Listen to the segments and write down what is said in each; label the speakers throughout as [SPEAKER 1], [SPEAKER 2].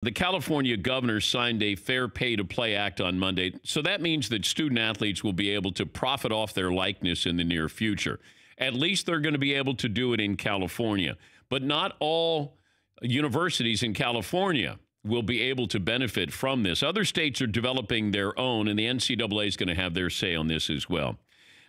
[SPEAKER 1] The California governor signed a Fair Pay to Play Act on Monday. So that means that student athletes will be able to profit off their likeness in the near future. At least they're going to be able to do it in California. But not all universities in California will be able to benefit from this. Other states are developing their own, and the NCAA is going to have their say on this as well.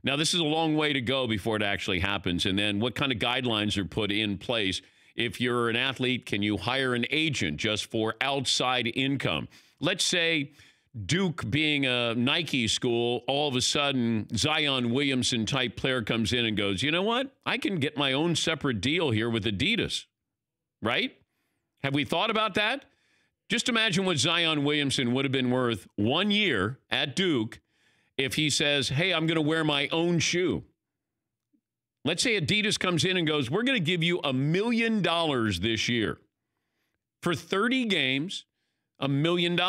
[SPEAKER 1] Now, this is a long way to go before it actually happens. And then what kind of guidelines are put in place? If you're an athlete, can you hire an agent just for outside income? Let's say Duke being a Nike school, all of a sudden Zion Williamson type player comes in and goes, you know what? I can get my own separate deal here with Adidas, right? Have we thought about that? Just imagine what Zion Williamson would have been worth 1 year at Duke if he says, hey, I'm going to wear my own shoe. Let's say Adidas comes in and goes, we're going to give you $1 million this year. For 30 games, $1 million.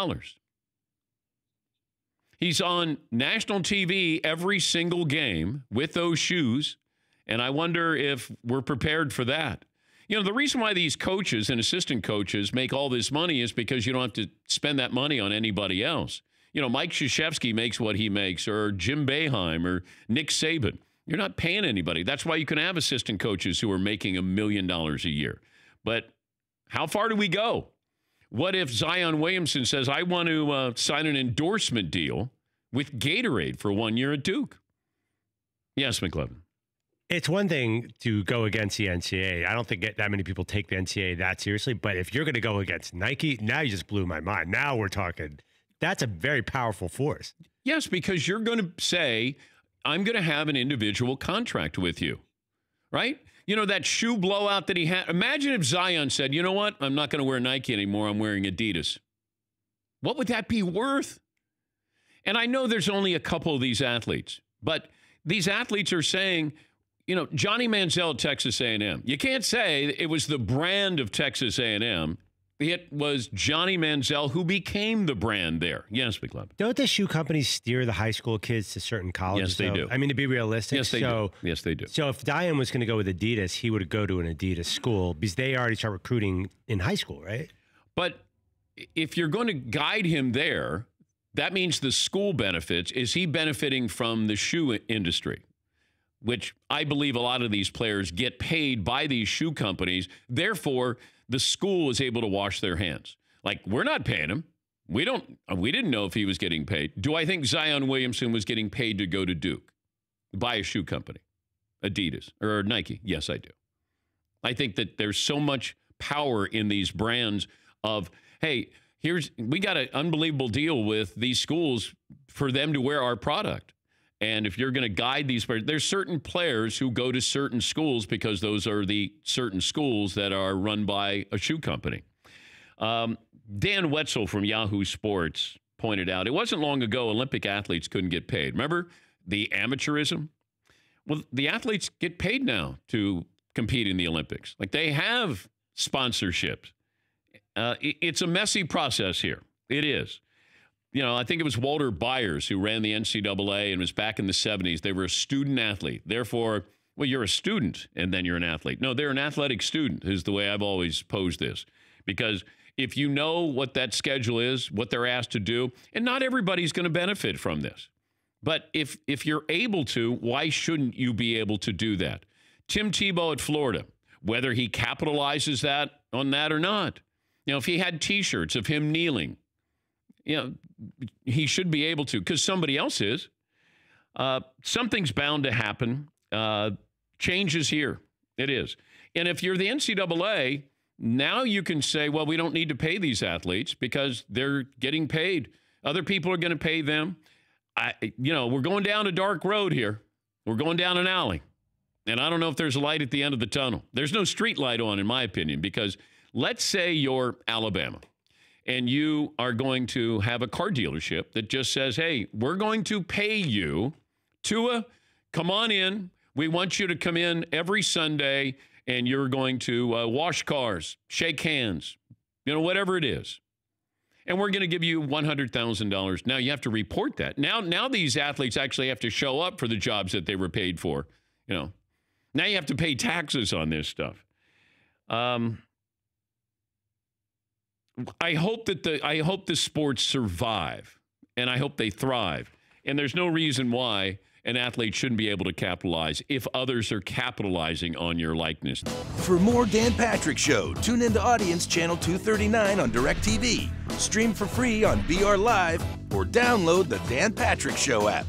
[SPEAKER 1] He's on national TV every single game with those shoes, and I wonder if we're prepared for that. You know, the reason why these coaches and assistant coaches make all this money is because you don't have to spend that money on anybody else. You know, Mike Krzyzewski makes what he makes, or Jim Boeheim, or Nick Saban. You're not paying anybody. That's why you can have assistant coaches who are making $1 million a year. But how far do we go? What if Zion Williamson says, I want to sign an endorsement deal with Gatorade for 1 year at Duke? Yes, McLevin.
[SPEAKER 2] It's one thing to go against the NCAA. I don't think that many people take the NCAA that seriously. But if you're going to go against Nike, now you just blew my mind. Now we're talking, that's a very powerful force.
[SPEAKER 1] Yes, because you're going to say, I'm going to have an individual contract with you, right? You know, that shoe blowout that he had. Imagine if Zion said, you know what? I'm not going to wear Nike anymore. I'm wearing Adidas. What would that be worth? And I know there's only a couple of these athletes, but these athletes are saying, you know, Johnny Manziel at Texas A&M. You can't say it was the brand of Texas A&M. It was Johnny Manziel who became the brand there. Yes, McLevin.
[SPEAKER 2] Don't the shoe companies steer the high school kids to certain colleges?
[SPEAKER 1] Yes, they do.
[SPEAKER 2] I mean, to be realistic.
[SPEAKER 1] Yes, they do. Yes, they do.
[SPEAKER 2] So if Zion was going to go with Adidas, he would go to an Adidas school because they already start recruiting in high school, right?
[SPEAKER 1] But if you're going to guide him there, that means the school benefits. Is he benefiting from the shoe industry? Which I believe a lot of these players get paid by these shoe companies. Therefore, the school is able to wash their hands. Like, we're not paying him. We didn't know if he was getting paid. Do I think Zion Williamson was getting paid to go to Duke by a shoe company, Adidas or Nike? Yes, I do. I think that there's so much power in these brands of, hey, we got an unbelievable deal with these schools for them to wear our product. And if you're going to guide these players, there's certain players who go to certain schools because those are the certain schools that are run by a shoe company. Dan Wetzel from Yahoo Sports pointed out, it wasn't long ago Olympic athletes couldn't get paid. Remember the amateurism? Well, the athletes get paid now to compete in the Olympics. Like, they have sponsorships. It's a messy process here. It is. You know, I think it was Walter Byers who ran the NCAA and was back in the 70s. They were a student athlete. Therefore, well, you're a student and then you're an athlete. No, they're an athletic student is the way I've always posed this. Because if you know what that schedule is, what they're asked to do, and not everybody's going to benefit from this. But if you're able to, why shouldn't you be able to do that? Tim Tebow at Florida, whether he capitalizes on that or not. You know, if he had T-shirts of him kneeling, you know, he should be able to, because somebody else is. Something's bound to happen. Change is here. It is. And if you're the NCAA, now you can say, well, we don't need to pay these athletes because they're getting paid. Other people are going to pay them. We're going down a dark road here. We're going down an alley. And I don't know if there's a light at the end of the tunnel. There's no street light on, in my opinion, because let's say you're Alabama. And you are going to have a car dealership that just says, hey, we're going to pay you. Tua, come on in. We want you to come in every Sunday, and you're going to wash cars, shake hands, whatever it is. And we're going to give you $100,000. Now, you have to report that. Now these athletes actually have to show up for the jobs that they were paid for. Now you have to pay taxes on this stuff. I hope that the sports survive, and I hope they thrive. And there's no reason why an athlete shouldn't be able to capitalize if others are capitalizing on your likeness.
[SPEAKER 3] For more Dan Patrick Show, tune into Audience Channel 239 on DirecTV. Stream for free on BR Live or download the Dan Patrick Show app.